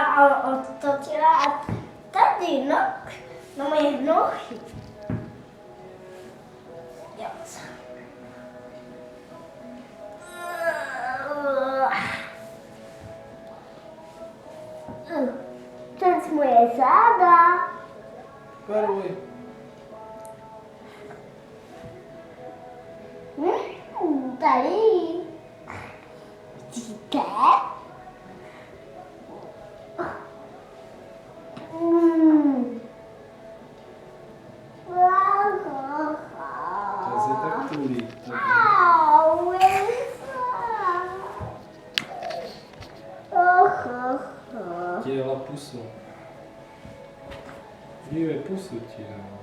a otočila a tady, no, na moje nohy. Jo. To je moje záda. Varuj. Tady. Vidíte? To je tak tulí. Ti dala pusu. Dívej, pusu ti dala.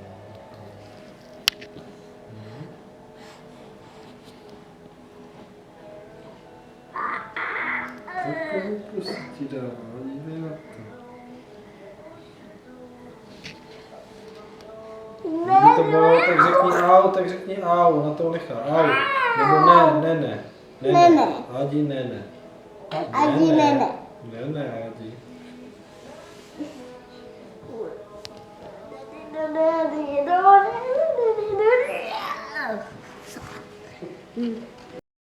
Takovou pusu ti dala, dívej na to. Kdyby to bylo, tak řekni au, na to nechá, au. Nebo ne. Adi ne. Adi ne. Ne, Adi. Mm.